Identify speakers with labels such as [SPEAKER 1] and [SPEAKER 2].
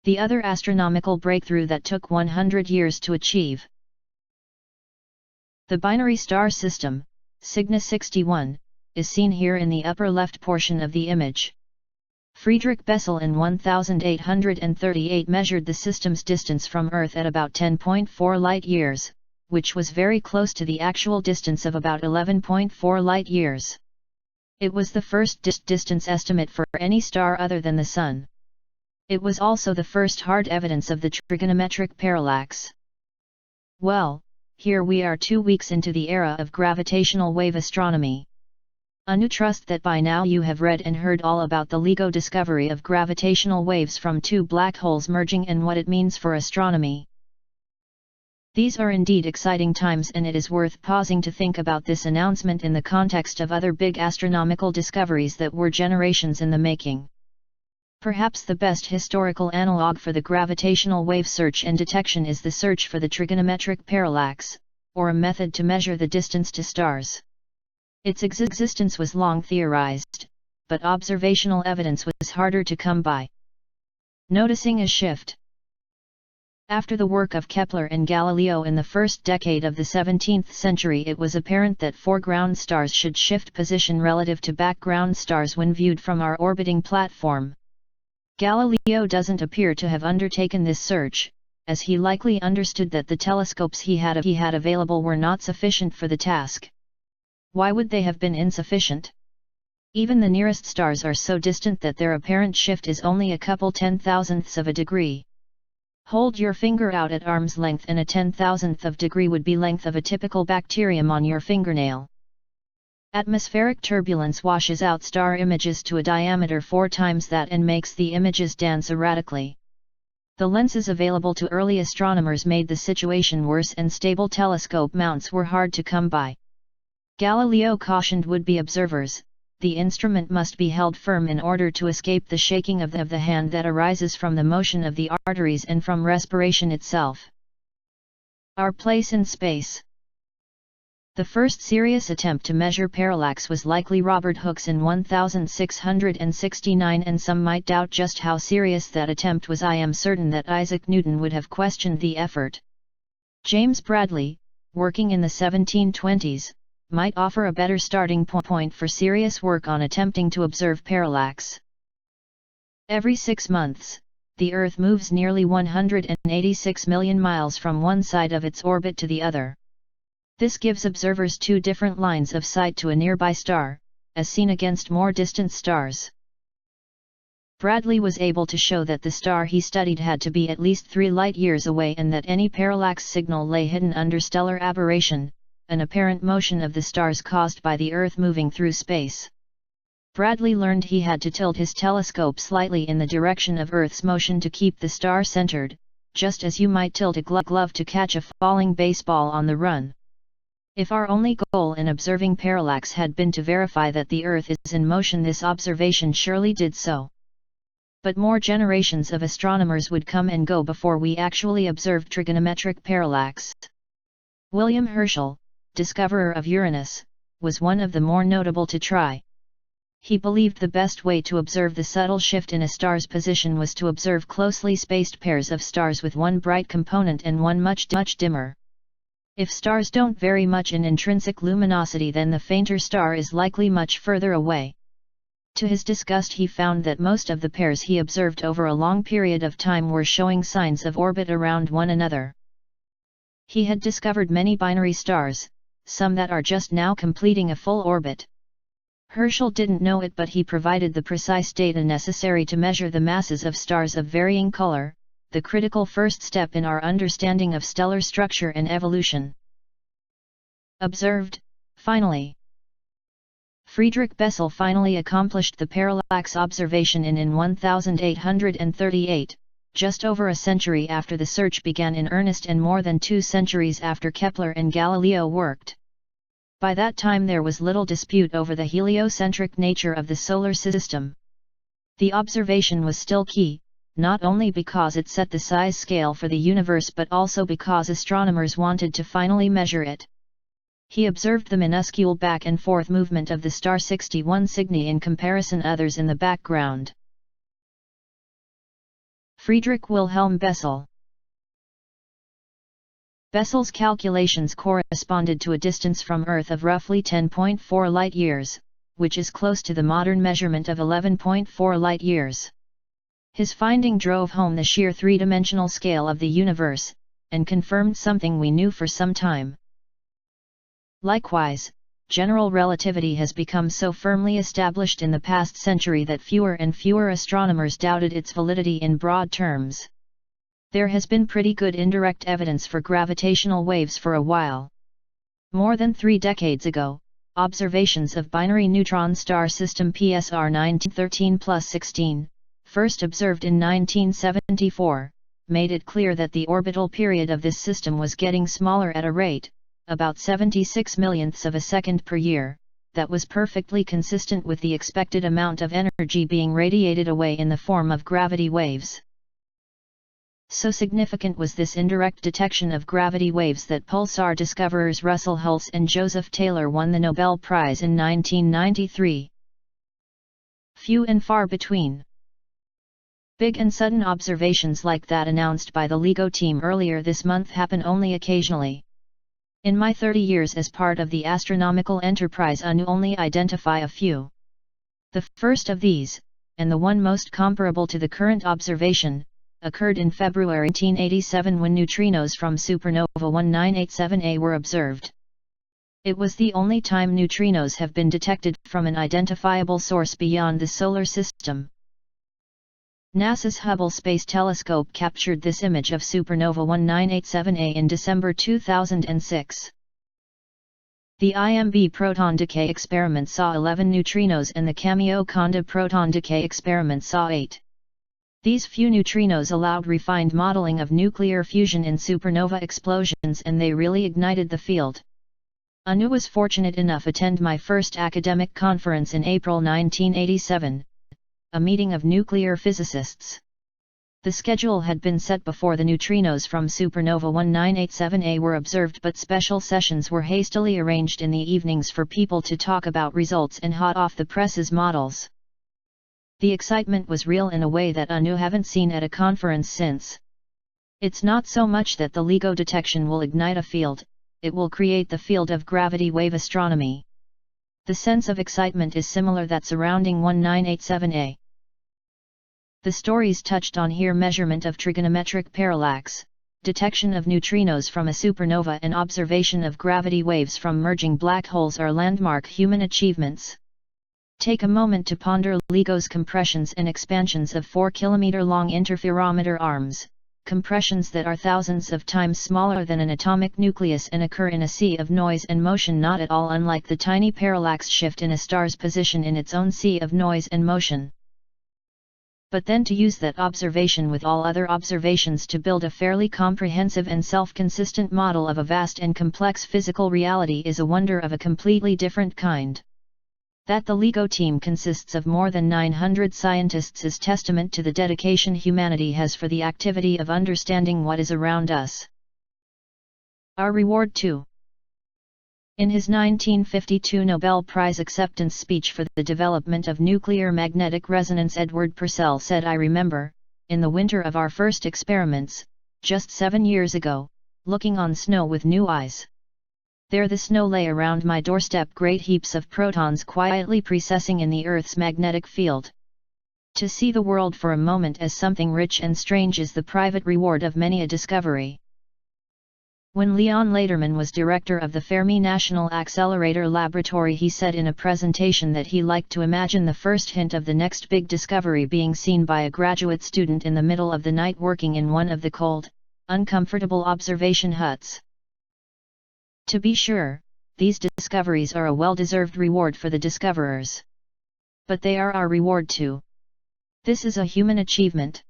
[SPEAKER 1] The other astronomical breakthrough that took 100 years to achieve. The binary star system, Cygnus 61, is seen here in the upper left portion of the image. Friedrich Bessel in 1838 measured the system's distance from Earth at about 10.4 light-years, which was very close to the actual distance of about 11.4 light-years. It was the first distance estimate for any star other than the Sun. It was also the first hard evidence of the trigonometric parallax. Well, here we are 2 weeks into the era of gravitational wave astronomy. I trust that by now you have read and heard all about the LIGO discovery of gravitational waves from two black holes merging and what it means for astronomy. These are indeed exciting times, and it is worth pausing to think about this announcement in the context of other big astronomical discoveries that were generations in the making. Perhaps the best historical analog for the gravitational wave search and detection is the search for the trigonometric parallax, or a method to measure the distance to stars. Its existence was long theorized, but observational evidence was harder to come by. Noticing a shift. After the work of Kepler and Galileo in the first decade of the 17th century, it was apparent that foreground stars should shift position relative to background stars when viewed from our orbiting platform. Galileo doesn't appear to have undertaken this search, as he likely understood that the telescopes he had available were not sufficient for the task. Why would they have been insufficient? Even the nearest stars are so distant that their apparent shift is only a couple 10,000ths of a degree. Hold your finger out at arm's length and a 10,000th of degree would be length of a typical bacterium on your fingernail. Atmospheric turbulence washes out star images to a diameter 4 times that and makes the images dance erratically. The lenses available to early astronomers made the situation worse, and stable telescope mounts were hard to come by. Galileo cautioned would-be observers, the instrument must be held firm in order to escape the shaking of the hand that arises from the motion of the arteries and from respiration itself. Our place in space. The first serious attempt to measure parallax was likely Robert Hooke's in 1669, and some might doubt just how serious that attempt was. I am certain that Isaac Newton would have questioned the effort. James Bradley, working in the 1720s, might offer a better starting point for serious work on attempting to observe parallax. Every 6 months, the Earth moves nearly 186 million miles from one side of its orbit to the other. This gives observers 2 different lines of sight to a nearby star, as seen against more distant stars. Bradley was able to show that the star he studied had to be at least 3 light-years away, and that any parallax signal lay hidden under stellar aberration, an apparent motion of the stars caused by the Earth moving through space. Bradley learned he had to tilt his telescope slightly in the direction of Earth's motion to keep the star centered, just as you might tilt a glove to catch a falling baseball on the run. If our only goal in observing parallax had been to verify that the Earth is in motion, this observation surely did so. But more generations of astronomers would come and go before we actually observed trigonometric parallax. William Herschel, discoverer of Uranus, was one of the more notable to try. He believed the best way to observe the subtle shift in a star's position was to observe closely spaced pairs of stars with one bright component and one much dimmer. If stars don't vary much in intrinsic luminosity, then the fainter star is likely much further away. To his disgust, he found that most of the pairs he observed over a long period of time were showing signs of orbit around one another. He had discovered many binary stars, some that are just now completing a full orbit. Herschel didn't know it, but he provided the precise data necessary to measure the masses of stars of varying color, the critical first step in our understanding of stellar structure and evolution. Observed, finally. Friedrich Bessel finally accomplished the parallax observation in 1838, just over a century after the search began in earnest and more than 2 centuries after Kepler and Galileo worked. By that time there was little dispute over the heliocentric nature of the solar system. The observation was still key, not only because it set the size scale for the universe but also because astronomers wanted to finally measure it. He observed the minuscule back and forth movement of the star 61 Cygni in comparison others in the background. Friedrich Wilhelm Bessel. Bessel's calculations corresponded to a distance from Earth of roughly 10.4 light-years, which is close to the modern measurement of 11.4 light-years. His finding drove home the sheer three-dimensional scale of the universe, and confirmed something we knew for some time. Likewise, general relativity has become so firmly established in the past century that fewer and fewer astronomers doubted its validity in broad terms. There has been pretty good indirect evidence for gravitational waves for a while. More than 3 decades ago, observations of binary neutron star system PSR 1913+16, first observed in 1974, made it clear that the orbital period of this system was getting smaller at a rate, about 76 millionths of a second per year, that was perfectly consistent with the expected amount of energy being radiated away in the form of gravity waves. So significant was this indirect detection of gravity waves that pulsar discoverers Russell Hulse and Joseph Taylor won the Nobel Prize in 1993. Few and far between. Big and sudden observations like that announced by the LIGO team earlier this month happen only occasionally. In my 30 years as part of the astronomical enterprise, I knew only identify a few. The first of these, and the one most comparable to the current observation, occurred in February 1987 when neutrinos from supernova 1987A were observed. It was the only time neutrinos have been detected from an identifiable source beyond the Solar System. NASA's Hubble Space Telescope captured this image of supernova 1987A in December 2006. The IMB proton decay experiment saw 11 neutrinos and the Kamiokande proton decay experiment saw 8. These few neutrinos allowed refined modeling of nuclear fusion in supernova explosions, and they really ignited the field. Anu was fortunate enough to attend my first academic conference in April 1987, a meeting of nuclear physicists. The schedule had been set before the neutrinos from supernova 1987A were observed, but special sessions were hastily arranged in the evenings for people to talk about results and hot off the presses models. The excitement was real in a way that I haven't seen at a conference since. It's not so much that the LIGO detection will ignite a field, it will create the field of gravity wave astronomy. The sense of excitement is similar that surrounding 1987A. The stories touched on here: measurement of trigonometric parallax, detection of neutrinos from a supernova, and observation of gravity waves from merging black holes are landmark human achievements. Take a moment to ponder LIGO's compressions and expansions of 4-kilometer-long interferometer arms, compressions that are thousands of times smaller than an atomic nucleus and occur in a sea of noise and motion not at all unlike the tiny parallax shift in a star's position in its own sea of noise and motion. But then to use that observation with all other observations to build a fairly comprehensive and self-consistent model of a vast and complex physical reality is a wonder of a completely different kind. That the LIGO team consists of more than 900 scientists is testament to the dedication humanity has for the activity of understanding what is around us. Our reward too. In his 1952 Nobel Prize acceptance speech for the development of nuclear magnetic resonance, Edward Purcell said, "I remember, in the winter of our first experiments, just 7 years ago, looking on snow with new eyes. There the snow lay around my doorstep, great heaps of protons quietly precessing in the Earth's magnetic field. To see the world for a moment as something rich and strange is the private reward of many a discovery." When Leon Lederman was director of the Fermi National Accelerator Laboratory, he said in a presentation that he liked to imagine the first hint of the next big discovery being seen by a graduate student in the middle of the night working in one of the cold, uncomfortable observation huts. To be sure, these discoveries are a well-deserved reward for the discoverers. But they are our reward too. This is a human achievement.